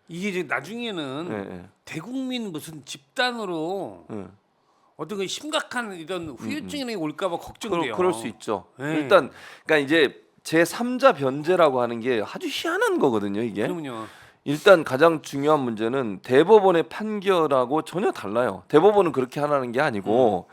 이게 이제 나중에는 예, 예. 대국민 무슨 집단으로 예. 어떤 그 심각한 이런 후유증이 올까봐 걱정돼요. 그럴 수 있죠. 예. 일단 그러니까 이제 제 3자 변제라고 하는 게 아주 희한한 거거든요. 이게 그러면요. 일단 가장 중요한 문제는 대법원의 판결하고 전혀 달라요. 대법원은 그렇게 하라는 게 아니고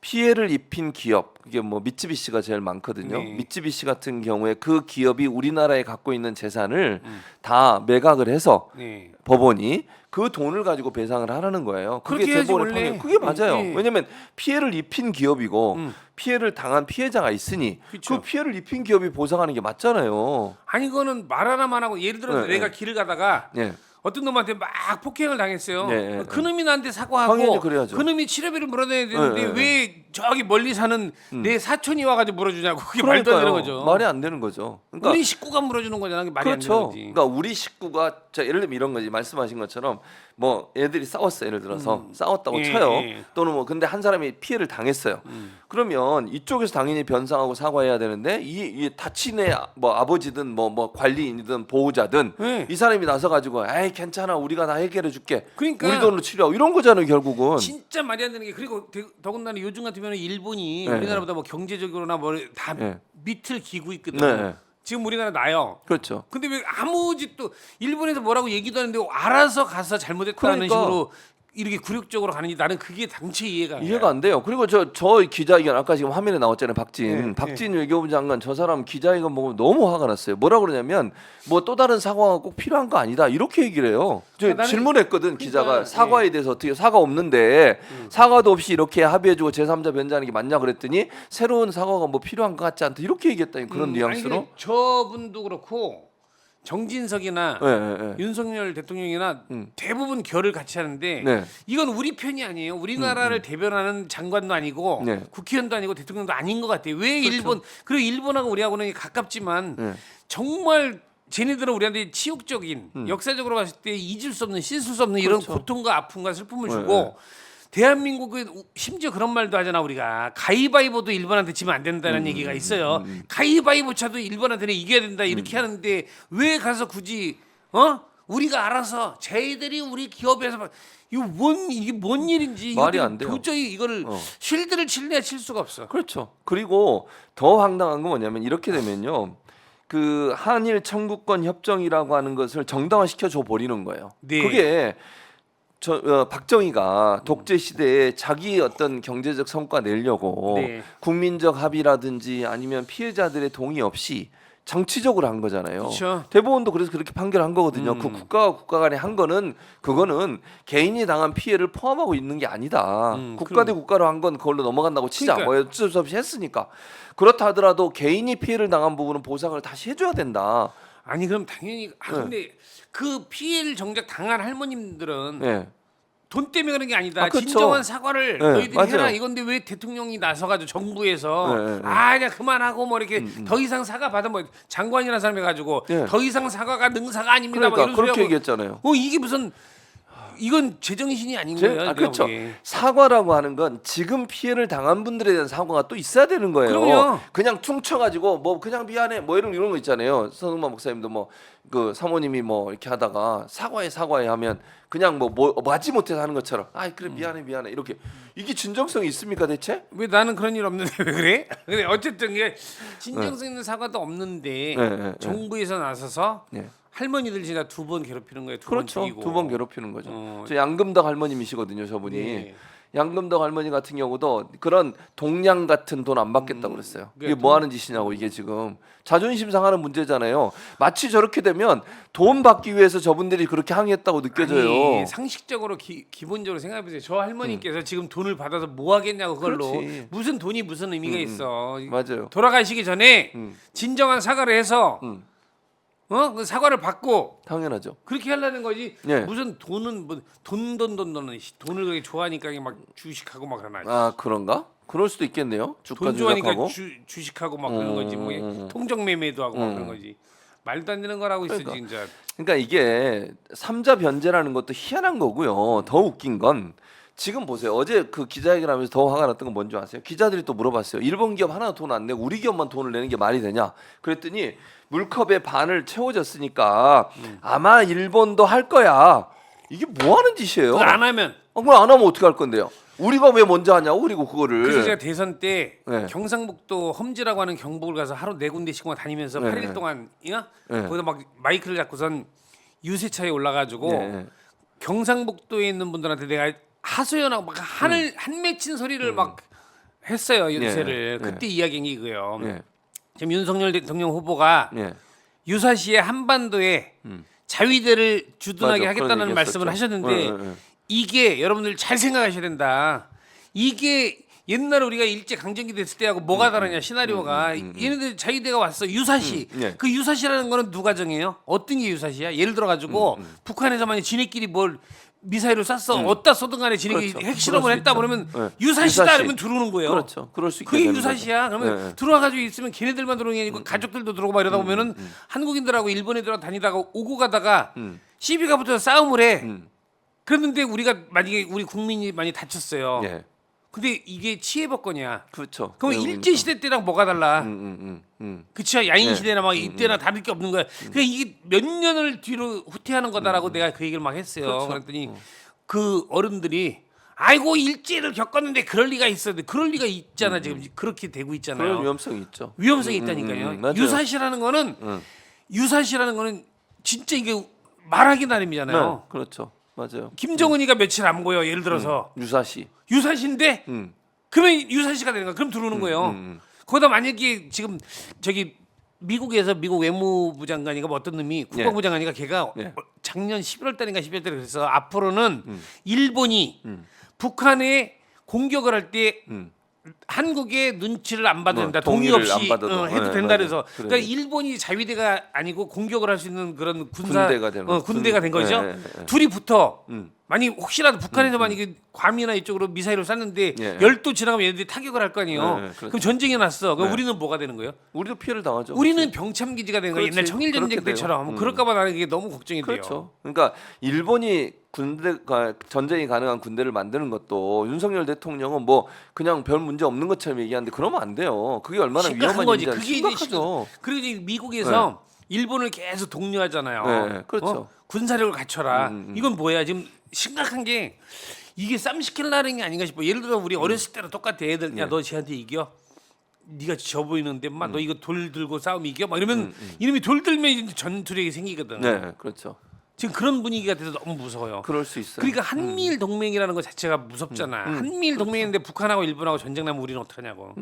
피해를 입힌 기업, 그게 뭐 미쯔비시가 제일 많거든요. 네. 미쯔비시 같은 경우에 그 기업이 우리나라에 갖고 있는 재산을 다 매각을 해서 네. 법원이 그 돈을 가지고 배상을 하라는 거예요. 그게 그렇게 해야지, 대법원의 원래. 판결. 그게 맞아요. 예. 왜냐하면 피해를 입힌 기업이고 음. 피해를 당한 피해자가 있으니 그쵸. 그 피해를 입힌 기업이 보상하는 게 맞잖아요. 아니 이거는 말 하나만 하고 예를 들어서 네, 내가 네. 길을 가다가 예. 어떤 놈한테 막 폭행을 당했어요. 네, 네, 그 놈이 나한테 사과하고 당연히 그래야죠. 그 놈이 치료비를 물어내야 되는데 네, 네, 왜 저기 멀리 사는 내 사촌이 와가지고 물어주냐고. 그게 말도 안 되는 거죠. 말이 안 되는 거죠. 그러니까 우리 식구가 물어주는 거잖아. 그게 말이 안 되는 그렇죠. 거지. 그러니까 우리 식구가 자 예를 들면 이런 거지 말씀하신 것처럼 뭐 애들이 싸웠어 예를 들어서 싸웠다고 예, 쳐요. 예. 또는 뭐 근데 한 사람이 피해를 당했어요. 그러면 이쪽에서 당연히 변상하고 사과해야 되는데 이 다친 애 뭐 아버지든 뭐 관리인이든 보호자든 예. 이 사람이 나서 가지고 에이 괜찮아 우리가 다 해결해 줄게. 그러니까 우리 돈으로 치료하고 이런 거잖아요 결국은. 진짜 말이 안 되는 게 그리고 더군다나 요즘 같으면 일본이 네, 우리나라보다 뭐 경제적으로나 뭐 다 네. 밑을 기고 있거든. 네. 지금 우리나라 나요. 그렇죠. 근데 왜 아무 짓도 일본에서 뭐라고 얘기도 하는데 알아서 가서 잘못했다는 그러니까. 식으로 이렇게 굴욕적으로 가는지 나는 그게 당최 이해가 안 돼. 이해가 안 돼요. 그리고 저 기자회견 아까 지금 화면에 나왔잖아요. 박진. 네, 박진 외교부 장관 저 사람 기자회견 보고 너무 화가 났어요. 뭐라 그러냐면 뭐 또 다른 사과가 꼭 필요한 거 아니다. 이렇게 얘기를 해요. 저 나는- 질문했거든. 기자가 그러니까, 사과에 대해서 어떻게 사과 없는데 사과도 없이 이렇게 합의해주고 제3자 변제하는 게 맞냐 그랬더니 새로운 사과가 뭐 필요한 것 같지 않다. 이렇게 얘기했다니 그런 아니, 뉘앙스로. 근데 저분도 그렇고 정진석이나 예, 예, 예. 윤석열 대통령이나 대부분 결을 같이 하는데 네. 이건 우리 편이 아니에요. 우리나라를 대변하는 장관도 아니고 네. 국회의원도 아니고 대통령도 아닌 것 같아요. 왜 일본 그리고 일본하고 우리하고는 가깝지만 네. 정말 쟤네들은 우리한테 치욕적인 역사적으로 봤을 때 잊을 수 없는 씻을 수 없는 이런 그렇죠. 고통과 아픔과 슬픔을 네, 주고 네. 대한민국은 심지어 그런 말도 하잖아 우리가 가위바위보도 일본한테 지면 안 된다는 얘기가 있어요. 가위바위보 차도 일본한테는 이겨야 된다 이렇게 하는데 왜 가서 굳이 우리가 알아서 쟤들이 우리 기업에서 이게 뭔 일인지 말이 이것들이 안 돼요. 도저히 이거를 쉴드를 칠래야 칠 수가 없어. 그렇죠. 그리고 더 황당한 건 뭐냐면 이렇게 되면요. 그 한일 청구권 협정이라고 하는 것을 정당화시켜 줘 버리는 거예요. 네. 그게 박정희가 독재 시대에 자기 어떤 경제적 성과 내려고 네. 국민적 합의라든지 아니면 피해자들의 동의 없이 정치적으로 한 거잖아요. 그쵸. 대법원도 그래서 그렇게 판결한 거거든요. 그 국가와 국가 간에 한 거는 그거는 개인이 당한 피해를 포함하고 있는 게 아니다. 국가 대 국가로 한 건 그걸로 넘어간다고 치자. 그러니까. 뭐 어쩔 수 없이 했으니까. 그렇다 하더라도 개인이 피해를 당한 부분은 보상을 다시 해줘야 된다. 아니 그럼 당연히 근데 그 피해를 정작 당한 할머님들은 예. 돈 때문에 그런 게 아니다. 그쵸. 진정한 사과를 네, 너희들이 맞아요. 해라. 이건데 왜 대통령이 나서가지고 정부에서 네, 네, 네. 그냥 그만하고 뭐 이렇게 더 이상 사과 받아 뭐 장관이라는 사람이 가지고 네. 더 이상 사과가 능사가 아닙니다. 뭐 그러니까 이런 소리 그렇게 하고. 얘기했잖아요. 이게 무슨 이건 제정신이 아닌 거예요. 내가 그렇죠. 보기에. 사과라고 하는 건 지금 피해를 당한 분들에 대한 사과가 또 있어야 되는 거예요. 그럼요. 그냥 퉁쳐가지고 뭐 그냥 미안해 뭐 이런 거 있잖아요. 선흥만 목사님도 뭐 그 사모님이 뭐 이렇게 하다가 사과해 하면 그냥 뭐 맞지 못해서 하는 것처럼 아 그래 미안해 이렇게 이게 진정성이 있습니까 대체? 왜 나는 그런 일 없는데 왜 그래? 근데 어쨌든 이게 진정성 있는 사과도 없는데 네. 정부에서 나서서 네. 할머니들 진짜 두 번 괴롭히는 거예요. 두 번 그렇죠. 죽이고. 두 번 괴롭히는 거죠. 어. 저 양금덕 할머님이시거든요, 저분이. 네. 양금덕 할머니 같은 경우도 그런 동양 같은 돈 안 받겠다고 그랬어요. 이게 뭐 하는 짓이냐고 이게 지금 자존심 상하는 문제잖아요. 마치 저렇게 되면 돈 받기 위해서 저분들이 그렇게 항의했다고 느껴져요. 아니, 상식적으로 기본적으로 생각해 보세요. 저 할머니께서 지금 돈을 받아서 뭐 하겠냐고 그걸로 그렇지. 무슨 돈이 무슨 의미가 있어. 맞아요. 돌아가시기 전에 진정한 사과를 해서 그 사과를 받고 당연하죠. 그렇게 하려는 거지. 네. 무슨 돈은 뭐 돈을 그렇게 좋아하니까 막 주식하고 막 그러나. 아 그런가? 그럴 수도 있겠네요. 주가 돈 좋아하니까 조작하고. 주식하고 막 그런 거지. 뭐 통정 매매도 하고 막 그런 거지. 말도 안 되는 거라고 있어 그러니까. 진짜. 그러니까 이게 삼자 변제라는 것도 희한한 거고요. 더 웃긴 건 지금 보세요. 어제 그 기자회견하면서 더 화가 났던 건 뭔지 아세요? 기자들이 또 물어봤어요. 일본 기업 하나 돈 안 내고 우리 기업만 돈을 내는 게 말이 되냐? 그랬더니 물컵의 반을 채워졌으니까 아마 일본도 할 거야. 이게 뭐 하는 짓이에요? 그걸 안 하면 그걸 안 하면 어떻게 할 건데요? 우리가 왜 먼저 하냐고 그리고 그거를. 그래서 제가 대선 때 네. 경상북도 험지라고 하는 경북을 가서 하루 4군데씩만 다니면서 네. 8일 동안 네. 거기다 막 마이크를 잡고선 유세차에 올라가지고 네. 경상북도에 있는 분들한테 내가 하소연하고 막 한 맺힌 소리를 막 했어요 유세를. 네. 그때 이야기한 게 이거예요. 네. 지금 윤석열 대통령 후보가 네. 유사시에 한반도에 자위대를 주둔하게 맞아, 하겠다는 그런 말씀을 얘기했었죠. 하셨는데 네. 이게 여러분들 잘 생각하셔야 된다. 이게 옛날에 우리가 일제 강점기 됐을 때하고 뭐가 다르냐 시나리오가 얘네들 자위대가 왔어 유사시. 네. 그 유사시라는 거는 누가 정해요? 어떤 게 유사시야? 예를 들어 가지고 북한에서 만약 지네끼리 뭘 미사일을 쐈어. 어디다 쏘든 간에 지네끼리 그렇죠. 핵실험을 그럴 수 했다 있죠. 그러면 네. 유사시다 유사시. 그러면 들어오는 거예요. 그렇죠. 그럴 수 있게 그게 되는 유사시야. 거죠. 그러면 네. 들어와 가지고 있으면 걔네들만 들어오는 게 아니고 가족들도 들어오고 막 이러다 보면은 한국인들하고 일본애들하고 다니다가 오고 가다가 시비가 붙어서 싸움을 해. 그랬는데 우리가 만약에 우리 국민이 많이 다쳤어요. 예. 근데 이게 치해법권이야. 그렇죠. 그러면 일제 시대 때랑 뭐가 달라? 그쵸? 야인 네. 시대나 막 이때나 다를 게 없는 거야. 그냥 이게 몇 년을 뒤로 후퇴하는 거다라고 내가 그 얘기를 막 했어요. 그렇죠. 그랬더니 그 어른들이 아이고 일제를 겪었는데 그럴 리가 있었는데 그럴 리가 있잖아 지금 그렇게 되고 있잖아요. 그런 위험성이 있죠. 위험성이 있다니까요. 맞아요. 유사시라는 거는 유사시라는 거는 진짜 이게 말하기 나름이잖아요. 네, 그렇죠. 맞아요. 김정은이가 며칠 안 보여 예를 들어서 유사시. 유사시인데 그러면 유사시가 되는 거야. 그럼 들어오는 거예요. 거기다 만약에 지금 저기 미국에서 미국 외무부 장관이가 뭐 어떤 놈이 국방부 장관이가 걔가 예. 작년 11월 달인가 12월 달에 그래서 앞으로는 일본이 북한에 공격을 할 때 한국의 눈치를 안 봐도 된다. 동의 동의를 없이 안 받아도. 해도 네, 된다 맞아요. 그래서 그래. 그러니까 일본이 자위대가 아니고 공격을 할 수 있는 그런 군대가 되는 군대가 된 거죠. 네, 네, 네. 둘이 붙어. 만약 혹시라도 북한에서 만약에 괌이나 이쪽으로 미사일을 쐈는데 예. 열도 지나가면 얘네들이 타격을 할 거 아니에요. 네, 네, 그렇죠. 그럼 전쟁이 났어. 그럼 네. 우리는 뭐가 되는 거예요? 우리도 피해를 당하죠. 우리는 병참 기지가 되는 거예요. 그렇지. 옛날 청일 전쟁 그렇게 돼요. 때처럼. 그럴까봐 나는 이게 너무 걱정이 돼요. 그렇죠. 그러니까 일본이 군대가 전쟁이 가능한 군대를 만드는 것도 윤석열 대통령은 뭐 그냥 별 문제 없는 것처럼 얘기하는데 그러면 안 돼요. 그게 얼마나 심각한 위험한 거지. 일인지 그게 이제 심각하죠. 그리고 이제 미국에서 일본을 계속 독려하잖아요. 네, 그렇죠. 군사력을 갖춰라. 이건 뭐야? 지금 심각한 게 이게 쌈 시킬라는 게 아닌가 싶어. 예를 들어 우리 어렸을 때랑 똑같아. 애들 야 너 쟤한테 이겨? 네가 져 보이는데 막 너 이거 돌 들고 싸움 이겨? 막 이러면 이놈이 돌 들면 이제 전투력이 생기거든. 네, 그렇죠. 지금 그런 분위기가 돼서 너무 무서워요. 그럴 수 있어요. 그러니까 한미일 동맹이라는 것 자체가 무섭잖아. 한미일 동맹인데 북한하고 일본하고 전쟁 나면 우리는 어떡하냐고.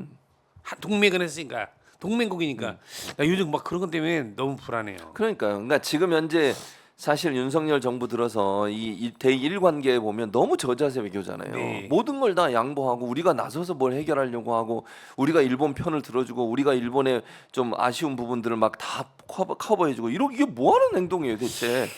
동맹은 했으니까. 동맹국이니까. 나 요즘 막 그런 것 때문에 너무 불안해요. 그러니까요. 그러니까 지금 현재 사실 윤석열 정부 들어서 이 대일 관계에 보면 너무 저자세 외교잖아요. 네. 모든 걸 다 양보하고 우리가 나서서 뭘 해결하려고 하고 우리가 일본 편을 들어주고 우리가 일본의 좀 아쉬운 부분들을 막 다 커버해주고 이게 뭐 하는 행동이에요 대체?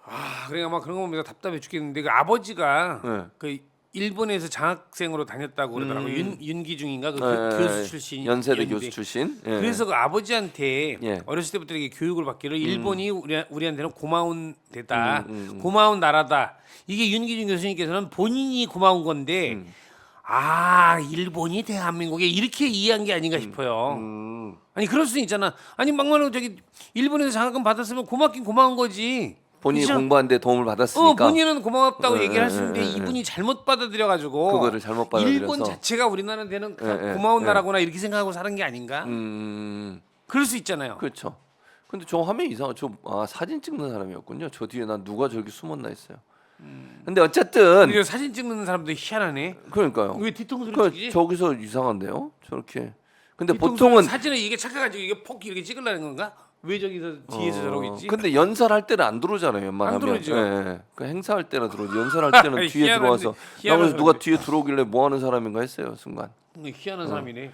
아, 그러니까 막 그런 거 보면서 답답해 죽겠는데 그 아버지가 네. 그 일본에서 장학생으로 다녔다고 그러더라고. 윤기중인가 그 네, 교수 출신이 연세대 있는데. 교수 출신. 예. 그래서 그 아버지한테 예. 어렸을 때부터 이렇게 교육을 받기를 일본이 우리한테는 고마운 데다, 고마운 나라다. 이게 윤기중 교수님께서는 본인이 고마운 건데, 아 일본이 대한민국에 이렇게 이해한 게 아닌가 싶어요. 아니 그럴 수 있잖아. 아니 막말로 저기 일본에서 장학금 받았으면 고맙긴 고마운 거지. 본인이 그죠? 공부하는데 도움을 받았으니까 본인은 고맙다고 네, 얘기를 할 네, 수 있는데 네, 네. 이분이 잘못 받아들여가지고 그거를 잘못 받아들여서. 일본 자체가 우리나라한테는 네, 고마운 네. 나라구나 이렇게 생각하고 사는 게 아닌가? 그럴 수 있잖아요. 그렇죠. 근데 저 화면 이상하. 사진 찍는 사람이었군요. 저 뒤에 난 누가 저렇게 숨었나 했어요. 근데 어쨌든 그리고 사진 찍는 사람도 희한하네. 그러니까요. 왜 뒤통수를 찍지? 저기서 이상한데요. 저렇게. 근데 뒤통수를 보통은 사진을 이게 착각가지고 이게 폭 이렇게 찍으려는 건가? 왜 저기서 뒤에서 저러고 있지? 근데 연설할 때는 안 들어오잖아요. 웬만하면. 안 들어오죠. 예. 그 행사할 때나 들어오지. 연설할 때는 뒤에 희한한데, 들어와서. 나 희한한 그래서 누가 사람이네. 뒤에 들어오길래 뭐 하는 사람인가 했어요. 순간. 희한한 사람이네.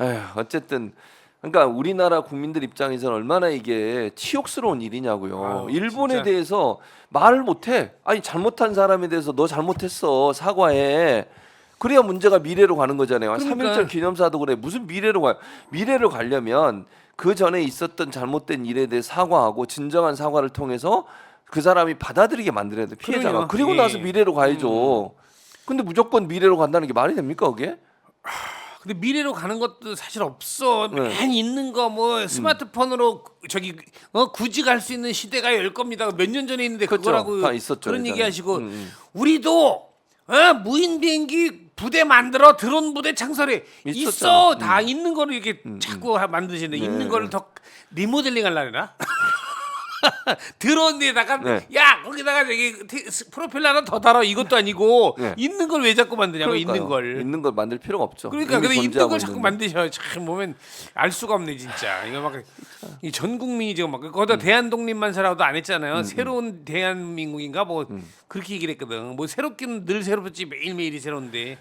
에휴, 어쨌든 그러니까 우리나라 국민들 입장에서는 얼마나 이게 치욕스러운 일이냐고요. 아유, 일본에 진짜. 대해서 말을 못해. 아니 잘못한 사람에 대해서 너 잘못했어 사과해. 그래야 문제가 미래로 가는 거잖아요. 그러니까. 3.1절 기념사도 그래. 무슨 미래로 가요? 미래로 가려면 그 전에 있었던 잘못된 일에 대해 사과하고 진정한 사과를 통해서 그 사람이 받아들이게 만들어야 돼. 피해자가. 그럼요. 그리고 예. 나서 미래로 가야죠. 근데 무조건 미래로 간다는 게 말이 됩니까 그게? 근데 미래로 가는 것도 사실 없어. 네. 맨 있는 거 뭐 스마트폰으로 저기 굳이 갈 수 있는 시대가 열 겁니다. 몇 년 전에 있는데 그렇죠. 그거라고 다 있었죠, 그런 예전에. 얘기 하시고 우리도 무인 비행기 부대 만들어 드론 부대 창설해 있었잖아. 있어. 다 있는 거를 이렇게 자꾸 만드시네. 네. 있는 거를 더 리모델링 하려나? 드론에다가 네. 야 거기다가 저기 프로펠러 하나 더 달아 이것도 아니고 네. 있는 걸 왜 자꾸 만드냐고 있는 걸. 있는 걸 만들 필요가 없죠. 그러니까 이미 근데 있는 존재하고 걸 자꾸 있는데. 만드셔. 참 보면 알 수가 없네 진짜. 이거 막 이 전 국민이 지금 막 거기다 대한독립만 살아도 안 했잖아요. 새로운 대한민국인가 뭐 그렇게 얘기를 했거든. 뭐 새롭기는 늘 새롭지 매일매일이 새로운데.